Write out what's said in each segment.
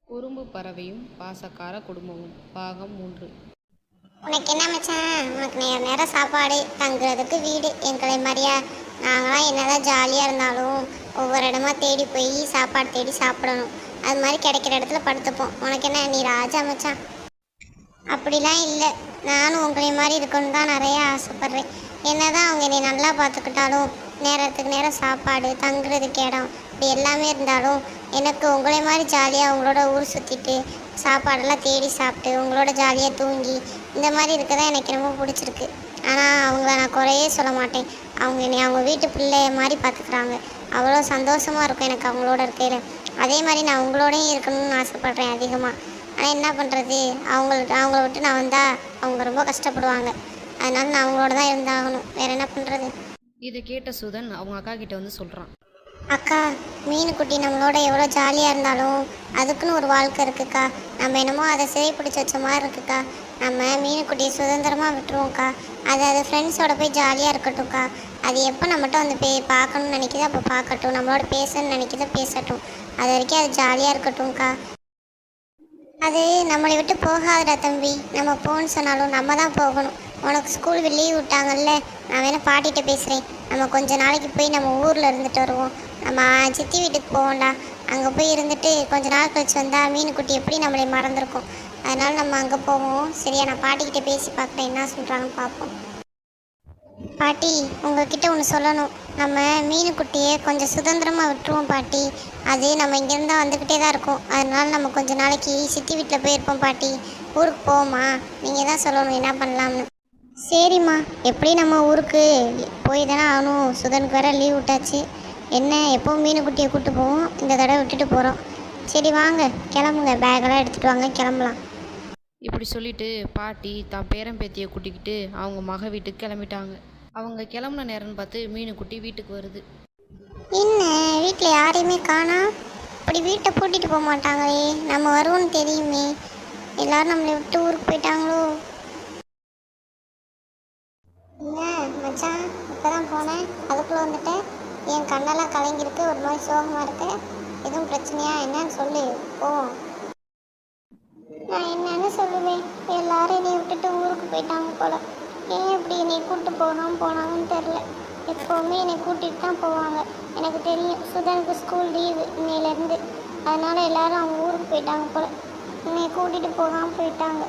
குறும்பு பறவையும் பாசக்கார குடும்பமும் பாகம் 3. உனக்கு என்ன மச்சான், உனக்கு நேரம் சாப்பாடு தங்குறதுக்கு வீடு எங்களை மாதிரியா? நாங்களாம் என்னதான் ஜாலியாக இருந்தாலும் ஒவ்வொரு இடமா தேடி போய் சாப்பாடு தேடி சாப்பிடணும். அது மாதிரி கிடைக்கிற இடத்துல படுத்துப்போம். உனக்கு என்ன, நீ ராஜா மச்சான். அப்படிலாம் இல்லை, நானும் உங்களை மாதிரி இருக்கணும்னு தான் நிறைய ஆசைப்பட்றேன். என்னதான் அவங்க என்னை நல்லா பார்த்துக்கிட்டாலும் நேரத்துக்கு நேரம் சாப்பாடு தங்குறதுக்கு இடம் இப்படி எல்லாமே இருந்தாலும் எனக்கு உங்களை மாதிரி ஜாலியாக உங்களோட ஊர் சுற்றிட்டு சாப்பாடெல்லாம் தேடி சாப்பிட்டு உங்களோட ஜாலியாக தூங்கி இந்த மாதிரி இருக்க தான் எனக்கு ரொம்ப பிடிச்சிருக்கு. ஆனால் அவங்கள நான் குறையே சொல்ல மாட்டேன். அவங்க என்னை அவங்க வீட்டு பிள்ளை மாதிரி பார்த்துக்குறாங்க. அவ்வளோ சந்தோஷமாக இருக்கும் எனக்கு அவங்களோட இருக்கையில். அதே மாதிரி நான் உங்களோடையும் இருக்கணும்னு ஆசைப்பட்றேன் அதிகமாக. ஆனால் என்ன பண்ணுறது, அவங்கள விட்டு நான் வந்தால் அவங்க ரொம்ப கஷ்டப்படுவாங்க. அதனால நான் அவங்களோட தான் இருந்தாகணும். வேறு என்ன பண்ணுறது? இதை கேட்ட சுதன் அவங்க அக்கா கிட்ட வந்து சொல்கிறான். அக்கா, மீனுக்குட்டி நம்மளோட எவ்வளோ ஜாலியாக இருந்தாலும் அதுக்குன்னு ஒரு வாழ்க்கை இருக்குக்கா. நம்ம என்னமோ அதை சிறை பிடிச்சி வச்ச மாதிரி இருக்குக்கா. நம்ம மீனுக்குட்டியை சுதந்திரமாக விட்டுருவோம்க்கா. அது ஃப்ரெண்ட்ஸோட போய் ஜாலியாக இருக்கட்டும்க்கா. அது எப்போ நம்மகிட்ட வந்து பார்க்கணும்னு நினைக்கிதோ அப்போ பார்க்கட்டும். நம்மளோட பேசணும்னு நினைக்கிதோ பேசட்டும். அது வரைக்கும் அது ஜாலியாக இருக்கட்டும்க்கா. அது நம்மளை விட்டு போகாதடா தம்பி. நம்ம போன்னு சொன்னாலும் நம்ம தான் போகணும். உனக்கு ஸ்கூலுக்கு லீவ் விட்டாங்கல்ல, நான் வேணால் பாட்டிகிட்ட பேசுகிறேன். நம்ம கொஞ்ச நாளைக்கு போய் நம்ம ஊரில் இருந்துட்டு வருவோம். நம்ம சித்தி வீட்டுக்கு போவோம்டா. அங்கே போய் இருந்துட்டு கொஞ்ச நாள் கழிச்சு வந்தால் மீனுக்குட்டி எப்படி நம்மளை மறந்துருக்கும். அதனால் நம்ம அங்கே போவோம். சரியா, நான் பாட்டிக்கிட்ட பேசி பார்க்குறேன், என்ன சொல்கிறாங்கன்னு பார்ப்போம். பாட்டி, உங்ககிட்ட ஒன்று சொல்லணும். நம்ம மீனுக்குட்டியை கொஞ்சம் சுதந்திரமாக விட்டுருவோம் பாட்டி. அது நம்ம இங்கேருந்து வந்துக்கிட்டே தான் இருக்கும். அதனால நம்ம கொஞ்சம் நாளைக்கு சித்தி வீட்டில் போயிருப்போம் பாட்டி. ஊருக்கு போவோமா? நீங்கள் தான் சொல்லணும் என்ன பண்ணலாம்னு. சரிம்மா, எப்படி நம்ம ஊருக்கு போய் தானே ஆகணும். சுதனுக்கு வேற லீவ் விட்டாச்சு. என்ன, எப்போவும் மீனுக்குட்டியை கூப்பிட்டு போவோம், இந்த தடவை விட்டுட்டு போகிறோம். சரி வாங்க கிளம்புங்க, பேக்கெல்லாம் எடுத்துகிட்டு வாங்க, கிளம்பலாம். இப்படி சொல்லிட்டு பாட்டி தான் பேரன் பேத்தியை கூட்டிக்கிட்டு அவங்க மக வீட்டுக்கு கிளம்பிட்டாங்க. அவங்க கிளம்புன நேரம்னு பார்த்து மீனுக்குட்டி வீட்டுக்கு வருது. என்ன, வீட்டில் யாரையுமே காணா? அப்படி வீட்டை பூட்டிட்டு போக மாட்டாங்களே, நம்ம வருவோம்னு தெரியுமே. எல்லாரும் நம்மளை விட்டு ஊருக்கு போயிட்டாங்களோ? என்ன மச்சான், இப்போ தான் போனேன், அதுக்குள்ளே வந்துட்டேன். என் கண்ணெல்லாம் கலங்கிருக்கு, ஒரு மாதிரி சோகமாக இருக்கு. எதுவும் பிரச்சனையா என்னன்னு சொல்லு, போவோம். நான் என்னன்னு சொல்லுவேன், எல்லாரும் என்னை விட்டுட்டு ஊருக்கு போயிட்டாங்க போல. ஏன் இப்படி என்னை கூப்பிட்டு போனாங்கன்னு தெரில. எப்போவுமே என்னை கூட்டிகிட்டு தான் போவாங்க. எனக்கு தெரியும், சுதனுக்கு ஸ்கூல் லீவு இன்னையிலேருந்து. அதனால் எல்லாரும் அவங்க ஊருக்கு போயிட்டாங்க போல. என்னை கூட்டிகிட்டு போகாமல் போயிட்டாங்க.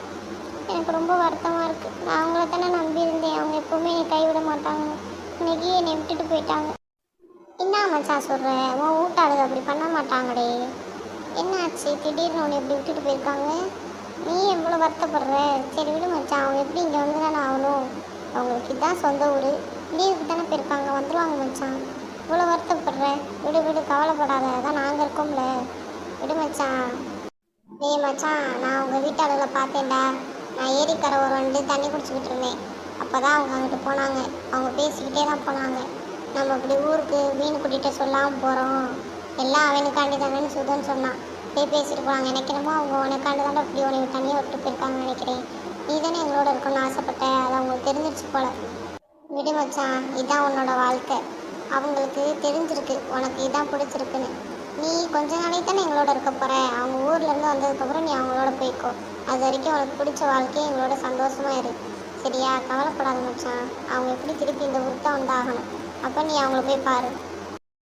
எனக்கு ரொம்ப வருத்தமாக இருக்குது. நான் அவங்கள தானே நம்பியிருந்தேன். அவங்க எப்போவுமே என்னை கைவிட மாட்டாங்க. இன்னைக்கு என்னை விட்டுட்டு போயிட்டாங்க. என்ன மச்சான் சொல்கிறேன், உன் வீட்டாளுங்க அப்படி பண்ண மாட்டாங்களே. என்னாச்சு திடீர்னு உன்னை இப்படி விட்டுட்டு போயிருக்காங்க? நீ எவ்வளோ வருத்தப்படுற? சரி விடு மச்சான், அவங்க எப்படி இங்கே வந்து தானே ஆகணும். அவங்களுக்கு இதுதான் சொந்த ஊர். லீவுக்கு தானே போயிருக்காங்க, வந்துடுவாங்க மச்சான். இவ்வளோ வருத்தப்படுற? விடு விடு, கவலைப்படாத, அதான் நாங்கள் இருக்கோம்ல. விடு மச்சான். டேய் மச்சான், நான் உங்கள் வீட்டாளர்களை பார்த்தேன்டா. நான் ஏரிக்கரை ஒரு வந்து தண்ணி குடிச்சிக்கிட்டு இருந்தேன். அப்போ தான் அவங்க அங்கிட்டு போனாங்க. அவங்க பேசிக்கிட்டே தான் போனாங்க. நம்ம இப்படி ஊருக்கு மீன் கூட்டிகிட்டு சொல்லாமல் போகிறோம், எல்லாம் அவனுக்காண்டி தானேன்னு சுதன் சொன்னான். பேசிட்டு போனாங்க. நினைக்கிறமோ அவங்க உனக்காண்டு தானே இப்படி உனக்கு தனியாக விட்டு போயிருக்காங்கன்னு நினைக்கிறேன். நீ தானே எங்களோட இருக்கணும்னு ஆசைப்பட்டேன், அது அவங்களுக்கு தெரிஞ்சிருச்சு போல. விடு மச்சான், இதுதான் உன்னோட வாழ்க்கை. அவங்களுக்கு தெரிஞ்சிருக்கு உனக்கு இதான் பிடிச்சிருக்குன்னு. நீ கொஞ்ச நாளைக்கு தானே எங்களோட இருக்க போகிற. அவங்க ஊர்லேருந்து வந்ததுக்கப்புறம் நீ அவங்களோட போய்க்கோ. அது வரைக்கும் உனக்கு பிடிச்ச வாழ்க்கையை எங்களோட சந்தோஷமாக இரு. சரியா, கவலைப்படாத மச்சான். அவங்க எப்படி திருப்பி இந்த ஊருக்கு தான் வந்தாகணும். அப்போ நீ அவங்கள போய் பாரு.